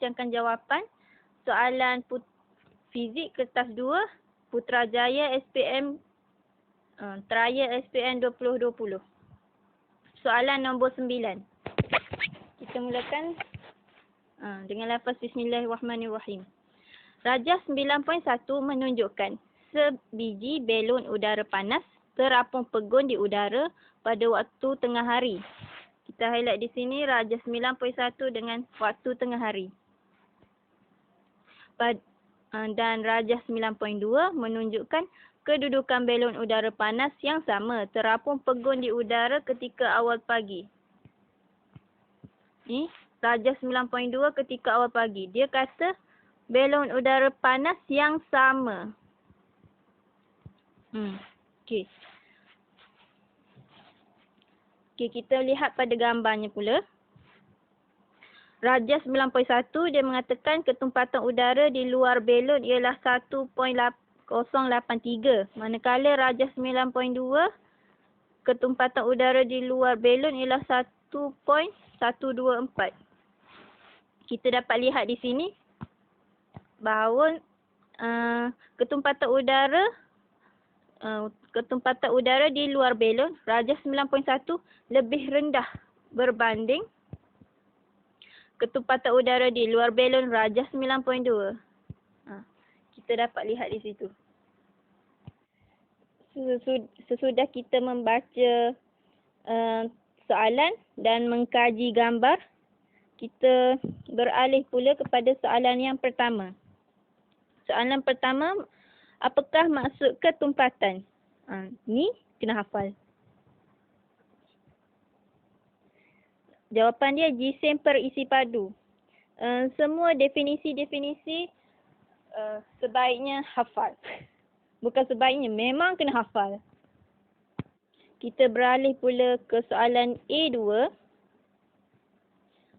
bincangkan jawapan soalan fizik kertas 2 Putrajaya SPM Trial SPM 2020. Soalan nombor 9. Kita mulakan dengan lafaz Bismillahirrahmanirrahim. Rajah 9.1 menunjukkan sebiji belon udara panas terapung pegun di udara pada waktu tengah hari. Kita highlight di sini rajah 9.1 dengan waktu tengah hari. Dan rajah 9.2 menunjukkan kedudukan belon udara panas yang sama terapung pegun di udara ketika awal pagi. Ni rajah 9.2 ketika awal pagi. Dia kata belon udara panas yang sama. Okey. Okey, kita lihat pada gambarnya pula. Rajah 9.1 dia mengatakan ketumpatan udara di luar belon ialah 1.083. Manakala rajah 9.2 ketumpatan udara di luar belon ialah 1.124. Kita dapat lihat di sini bahawa ketumpatan udara di luar belon rajah 9.1 lebih rendah berbanding ketumpatan udara di luar belon rajah 9.2. Kita dapat lihat di situ. Sesudah kita membaca soalan dan mengkaji gambar, kita beralih pula kepada soalan yang pertama. Soalan pertama, apakah maksud ketumpatan? Ni kena hafal. Jawapan dia jisim perisi padu. Semua definisi-definisi sebaiknya hafal. Bukan sebaiknya, memang kena hafal. Kita beralih pula ke soalan A2.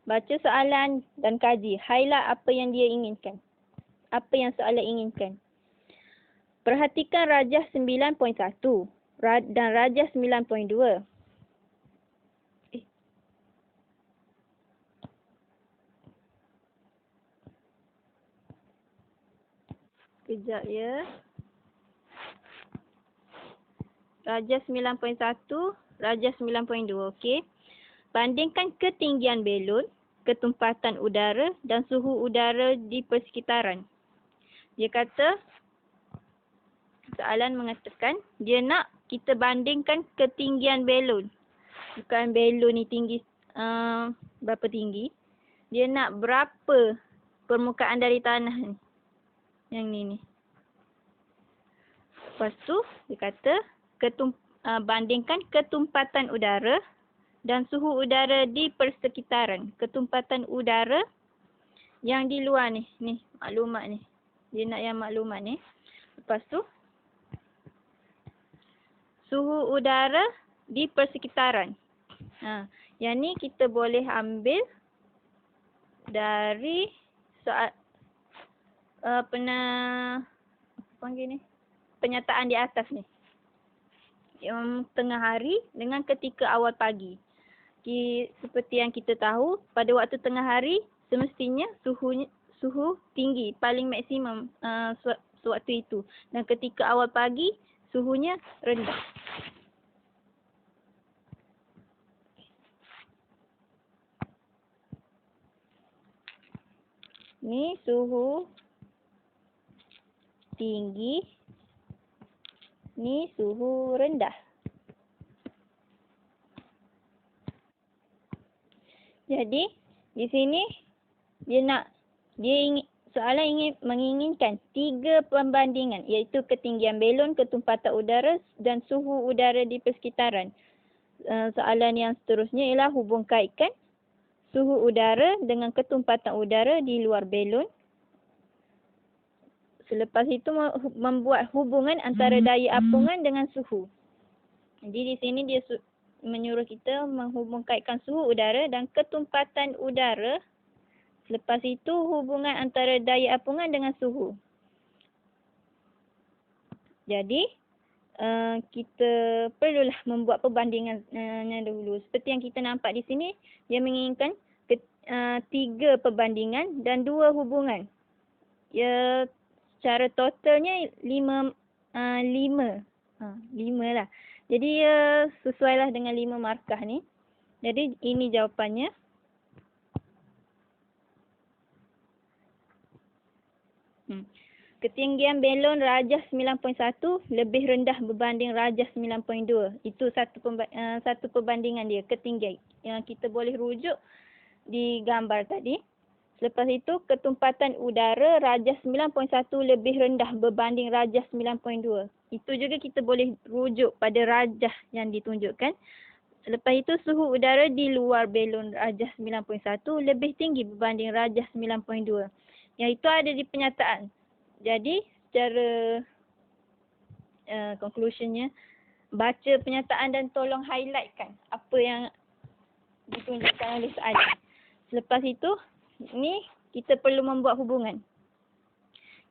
Baca soalan dan kaji. Highlight apa yang dia inginkan. Apa yang soalan inginkan. Perhatikan rajah 9.1 dan rajah 9.2. Kejap ya. Rajah 9.1, rajah 9.2. Okey. Bandingkan ketinggian belon, ketumpatan udara dan suhu udara di persekitaran. Dia kata, soalan mengatakan, dia nak kita bandingkan ketinggian belon. Bukan belon ni tinggi, berapa tinggi. Dia nak berapa permukaan dari tanah ni. Yang ni. Lepas tu, dia kata, bandingkan ketumpatan udara dan suhu udara di persekitaran. Ketumpatan udara yang di luar ni. Ni, maklumat ni. Dia nak yang maklumat ni. Lepas tu, suhu udara di persekitaran. Yang ni kita boleh ambil dari soal penyataan di atas ni. Yang tengah hari dengan ketika awal pagi. Seperti yang kita tahu, pada waktu tengah hari semestinya suhu tinggi, paling maksimum sewaktu itu. Dan ketika awal pagi suhunya rendah. Ni suhu tinggi, ni suhu rendah. Jadi di sini soalan menginginkan 3 pembandingan, iaitu ketinggian belon, ketumpatan udara dan suhu udara di persekitaran. Soalan yang seterusnya ialah hubung kaitkan suhu udara dengan ketumpatan udara di luar belon. Selepas itu membuat hubungan antara daya apungan dengan suhu. Jadi di sini dia menyuruh kita menghubungkaitkan suhu udara dan ketumpatan udara. Selepas itu hubungan antara daya apungan dengan suhu. Jadi kita perlulah membuat perbandingannya dahulu. Seperti yang kita nampak di sini, dia menginginkan 3 perbandingan dan 2 hubungan. Ya, secara totalnya 5 lah. Jadi sesuailah dengan 5 markah ni. Jadi ini jawapannya. Ketinggian belon rajah 9.1 lebih rendah berbanding rajah 9.2. Itu satu perbandingan dia, ketinggian. Yang kita boleh rujuk di gambar tadi. Selepas itu, ketumpatan udara rajah 9.1 lebih rendah berbanding rajah 9.2. Itu juga kita boleh rujuk pada rajah yang ditunjukkan. Selepas itu, suhu udara di luar belon rajah 9.1 lebih tinggi berbanding rajah 9.2. Yang itu ada di penyataan. Jadi, secara conclusionnya, baca penyataan dan tolong highlightkan apa yang ditunjukkan oleh soalan. Selepas itu, ni kita perlu membuat hubungan.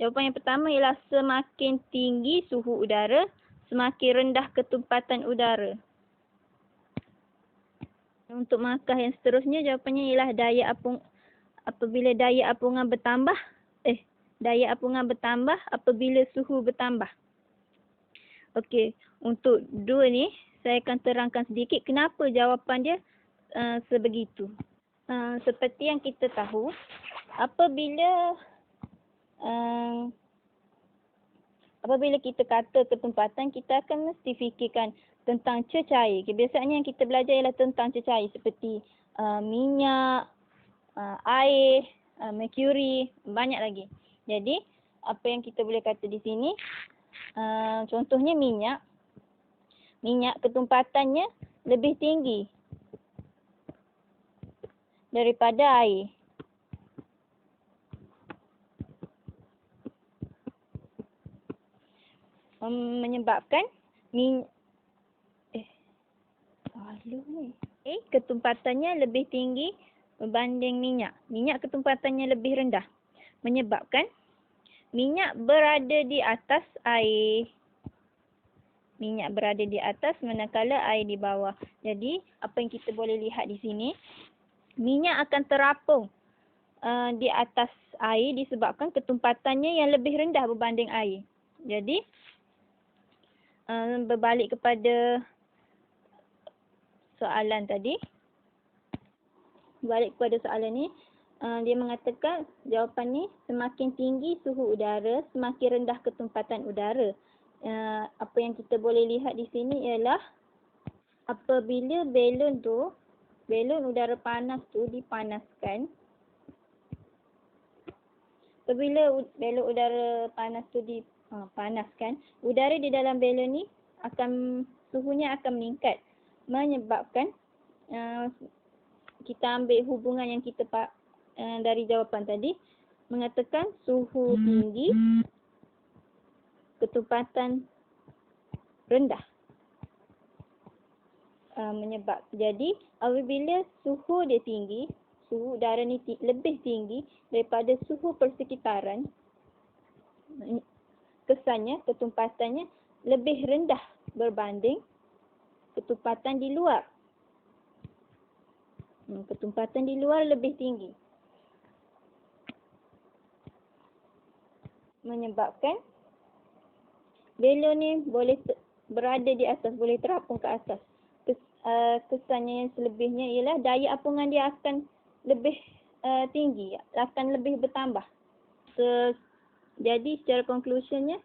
Jawapan yang pertama ialah semakin tinggi suhu udara, semakin rendah ketumpatan udara. Untuk markah yang seterusnya, jawapannya ialah apabila daya apungan bertambah apabila suhu bertambah. Okey, untuk 2 ni saya akan terangkan sedikit kenapa jawapan dia sebegitu. Seperti yang kita tahu, apabila kita kata ketumpatan, kita akan mesti fikirkan tentang cecair. Biasanya yang kita belajar ialah tentang cecair seperti minyak, air, merkuri, banyak lagi. Jadi, apa yang kita boleh kata di sini, contohnya minyak. Minyak ketumpatannya lebih tinggi daripada air. Menyebabkan ketumpatannya lebih tinggi berbanding minyak. Minyak ketumpatannya lebih rendah. Menyebabkan minyak berada di atas air. Minyak berada di atas manakala air di bawah. Jadi, apa yang kita boleh lihat di sini, minyak akan terapung di atas air disebabkan ketumpatannya yang lebih rendah berbanding air. Jadi, berbalik kepada soalan tadi. Balik kepada soalan ni, dia mengatakan jawapan ni semakin tinggi suhu udara, semakin rendah ketumpatan udara. Apa yang kita boleh lihat di sini ialah apabila belon udara panas tu dipanaskan. Apabila belon udara panas tu dipanaskan, udara di dalam belon ni suhunya akan meningkat. Menyebabkan kita ambil hubungan yang kita dari jawapan tadi, mengatakan suhu tinggi, ketumpatan rendah. Jadi apabila suhu dia tinggi, suhu udara ni lebih tinggi daripada suhu persekitaran, kesannya ketumpatannya lebih rendah berbanding ketumpatan di luar. Ketumpatan di luar lebih tinggi. Menyebabkan belon ni boleh berada di atas, boleh terapung ke atas. Kesannya yang selebihnya ialah daya apungan dia akan lebih tinggi, akan lebih bertambah. Jadi secara conclusionnya,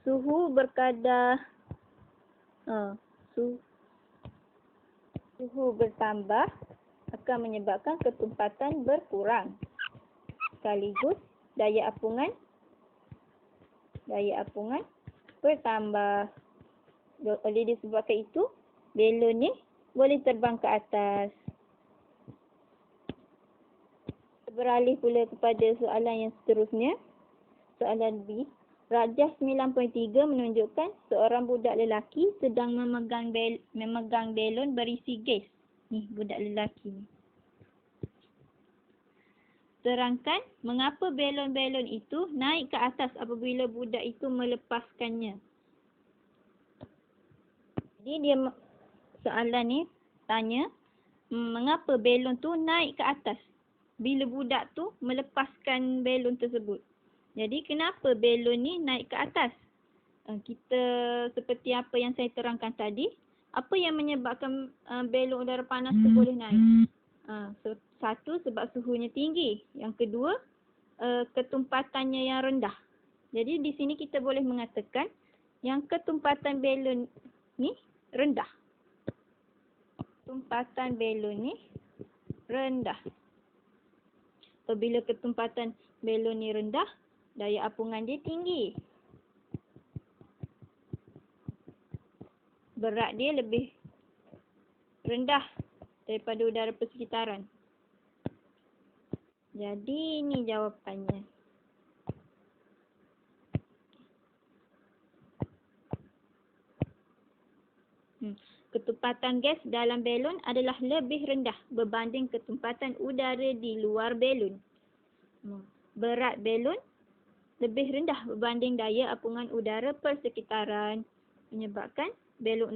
suhu berkadar suhu bertambah akan menyebabkan ketumpatan berkurang. Sekaligus daya apungan bertambah. Oleh disebabkan itu, belon ni boleh terbang ke atas. Beralih pula kepada soalan yang seterusnya. Soalan B. Rajah 9.3 menunjukkan seorang budak lelaki sedang memegang belon berisi gas. Ni budak lelaki ni. Terangkan mengapa belon-belon itu naik ke atas apabila budak itu melepaskannya. Jadi soalan ni tanya mengapa belon tu naik ke atas bila budak tu melepaskan belon tersebut. Jadi kenapa belon ni naik ke atas? Kita seperti apa yang saya terangkan tadi, apa yang menyebabkan belon udara panas tu boleh naik? Satu, sebab suhunya tinggi. Yang kedua, ketumpatannya yang rendah. Jadi di sini kita boleh mengatakan yang ketumpatan belon ni rendah. Tumpatan belon ni rendah. Apabila ketumpatan belon ni rendah, daya apungan dia tinggi. Berat dia lebih rendah daripada udara persekitaran. Jadi ini jawapannya. Ketumpatan gas dalam belon adalah lebih rendah berbanding ketumpatan udara di luar belon. Berat belon lebih rendah berbanding daya apungan udara persekitaran, menyebabkan belon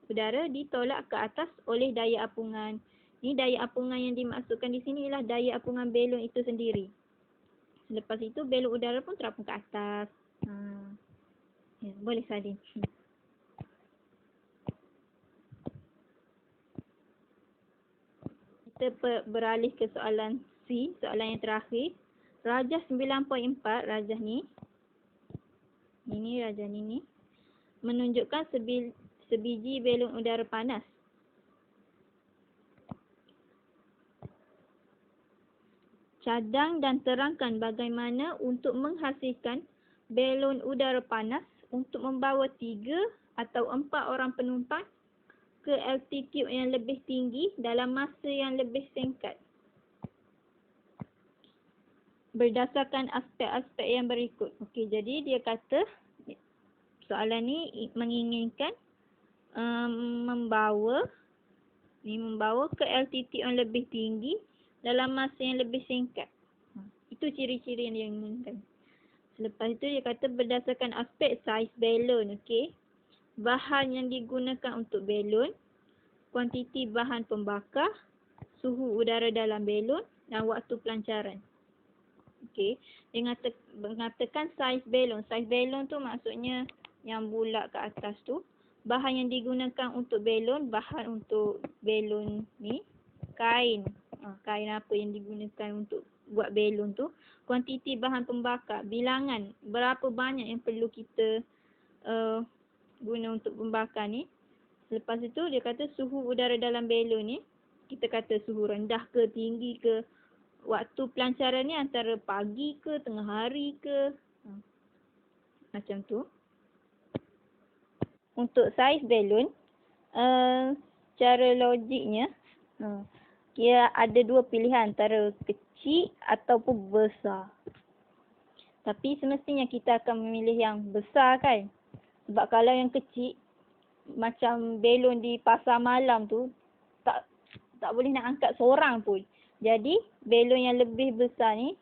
udara ditolak ke atas oleh daya apungan. Ini daya apungan yang dimaksudkan di sini ialah daya apungan belon itu sendiri. Selepas itu belon udara pun terapung ke atas. Boleh salin. Kita beralih ke soalan C, soalan yang terakhir. Rajah 9.4, rajah ni. Ini rajah ni. Menunjukkan sebiji belon udara panas. Cadang dan terangkan bagaimana untuk menghasilkan belon udara panas untuk membawa 3 atau 4 orang penumpang ke altitude yang lebih tinggi dalam masa yang lebih singkat. Berdasarkan aspek-aspek yang berikut. Okey, jadi dia kata soalan ni menginginkan membawa ke altitude yang lebih tinggi dalam masa yang lebih singkat. Itu ciri-ciri yang dia inginkan. Selepas itu dia kata berdasarkan aspek saiz belon. Okey. Bahan yang digunakan untuk belon, kuantiti bahan pembakar, suhu udara dalam belon dan waktu pelancaran. Okey, dia mengatakan saiz belon. Saiz belon tu maksudnya yang bulat ke atas tu. Bahan yang digunakan untuk belon, bahan untuk belon ni, kain. Kain apa yang digunakan untuk buat belon tu. Kuantiti bahan pembakar, bilangan berapa banyak yang perlu kita guna untuk membakar ni. Lepas itu dia kata suhu udara dalam belon ni, kita kata suhu rendah ke, tinggi ke. Waktu pelancaran ni antara pagi ke, tengah hari ke. Macam tu. Untuk saiz belon, secara logiknya, dia ada dua pilihan antara kecil ataupun besar. Tapi semestinya kita akan memilih yang besar kan. Sebab kalau yang kecil, macam belon di pasar malam tu, tak boleh nak angkat seorang pun. Jadi, belon yang lebih besar ni,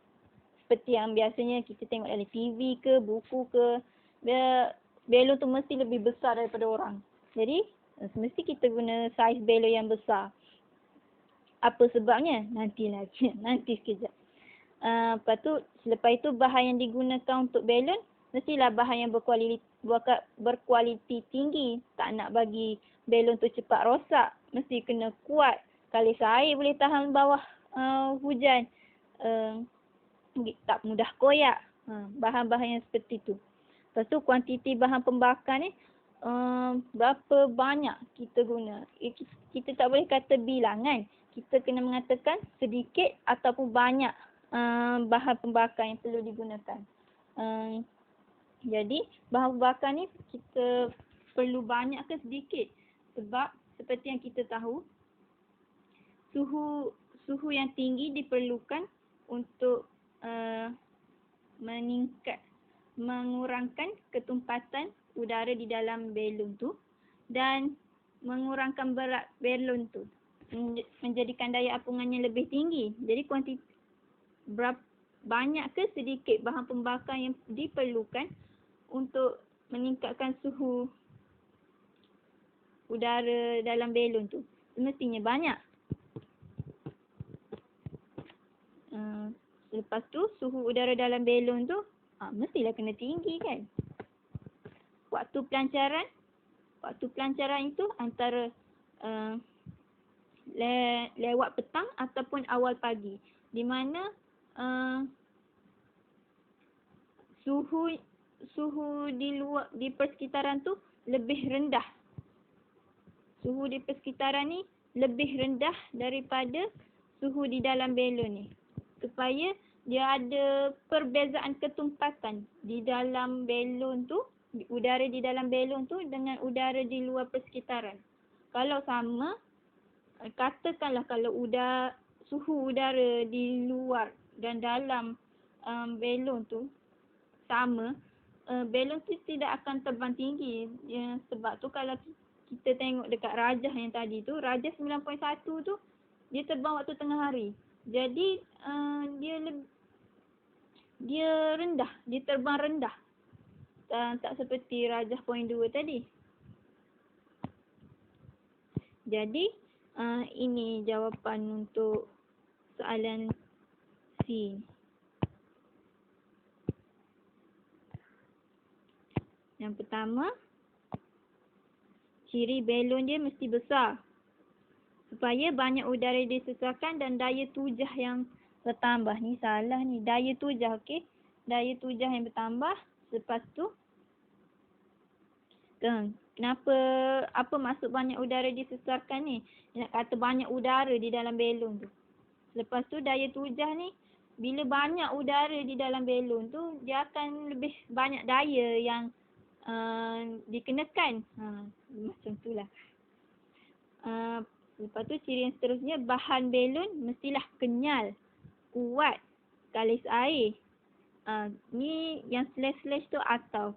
seperti yang biasanya kita tengok dalam TV ke, buku ke, belon tu mesti lebih besar daripada orang. Jadi, semesti kita guna saiz belon yang besar. Apa sebabnya? Nanti sekejap. Selepas itu bahan yang digunakan untuk belon, mestilah bahan yang berkualiti tinggi. Tak nak bagi belon tu cepat rosak. Mesti kena kuat. Kalis air boleh tahan bawah hujan. Tak mudah koyak. Bahan-bahan yang seperti tu. Lepas tu kuantiti bahan pembakar ni, berapa banyak kita guna. Kita tak boleh kata bilangan. Kita kena mengatakan sedikit ataupun banyak bahan pembakar yang perlu digunakan. Jadi bahan pembakar ni kita perlu banyak ke sedikit? Sebab seperti yang kita tahu, suhu yang tinggi diperlukan untuk mengurangkan ketumpatan udara di dalam belon tu dan mengurangkan berat belon tu, menjadikan daya apungannya lebih tinggi. Jadi kuantiti banyak ke sedikit bahan pembakar yang diperlukan untuk meningkatkan suhu udara dalam belon tu? Semestinya banyak. Lepas tu suhu udara dalam belon tu mestilah kena tinggi kan. Waktu pelancaran itu antara lewat petang ataupun awal pagi, di mana suhu di persekitaran tu lebih rendah. Suhu di persekitaran ni lebih rendah daripada suhu di dalam belon ni. Supaya dia ada perbezaan ketumpatan di dalam belon tu, udara di dalam belon tu dengan udara di luar persekitaran. Kalau sama, katakanlah kalau suhu udara di luar dan dalam belon tu sama, belon tu tidak akan terbang tinggi. Sebab tu kalau kita tengok dekat Rajah yang tadi tu, Rajah 9.1 tu, dia terbang waktu tengah hari. Jadi dia rendah, dia terbang rendah. Tak seperti Rajah 0.2 tadi. Jadi ini jawapan untuk soalan C. Yang pertama, ciri belon dia mesti besar supaya banyak udara disesarkan dan daya tujah yang bertambah. Ni salah ni, daya tujah, okey. Daya tujah yang bertambah. Lepas tu kenapa, apa maksud banyak udara disesarkan ni? Dia nak kata banyak udara di dalam belon tu. Lepas tu daya tujah ni, bila banyak udara di dalam belon tu, dia akan lebih banyak daya yang dikenakan. Macam tu lah. Lepas tu ciri yang seterusnya, bahan belon mestilah kenyal, kuat, kalis air. Ni yang slash tu atau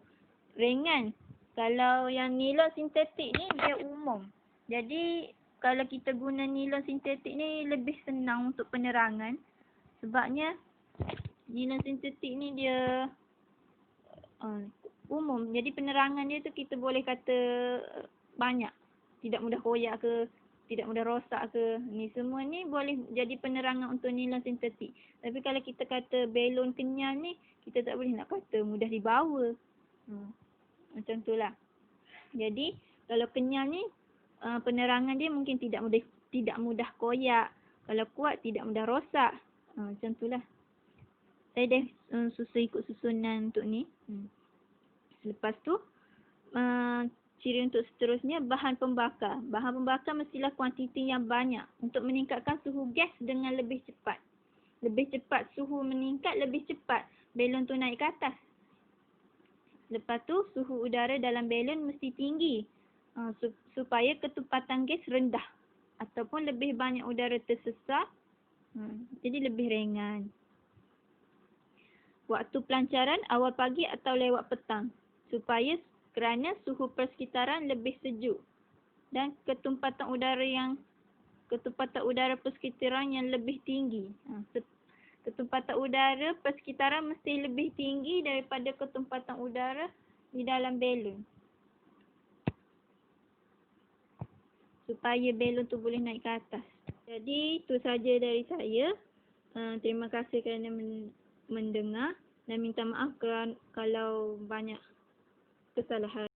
ringan. Kalau yang nilon sintetik ni dia umum. Jadi kalau kita guna nilon sintetik ni lebih senang untuk penerangan. Sebabnya nilon sintetik ni dia umum. Jadi penerangan dia tu kita boleh kata banyak. Tidak mudah koyak ke, tidak mudah rosak ke. Ni semua ni boleh jadi penerangan untuk nilon sintetik. Tapi kalau kita kata belon kenyal ni, kita tak boleh nak kata mudah dibawa. Macam tu lah. Jadi kalau kenyal ni penerangan dia mungkin tidak mudah koyak. Kalau kuat tidak mudah rosak. Macam tu lah. Saya dah ikut susunan untuk ni. Lepas tu ciri untuk seterusnya, bahan pembakar. Bahan pembakar mestilah kuantiti yang banyak untuk meningkatkan suhu gas dengan lebih cepat. Lebih cepat suhu meningkat, lebih cepat belon tu naik ke atas. Lepas tu suhu udara dalam belon mesti tinggi supaya ketumpatan gas rendah ataupun lebih banyak udara tersesar, jadi lebih ringan. Waktu pelancaran awal pagi atau lewat petang kerana suhu persekitaran lebih sejuk dan ketumpatan udara persekitaran yang lebih tinggi. Ketumpatan udara persekitaran mesti lebih tinggi daripada ketumpatan udara di dalam belon. Supaya belon tu boleh naik ke atas. Jadi itu saja dari saya. Terima kasih kerana mendengar dan minta maaf kalau banyak kesalahan.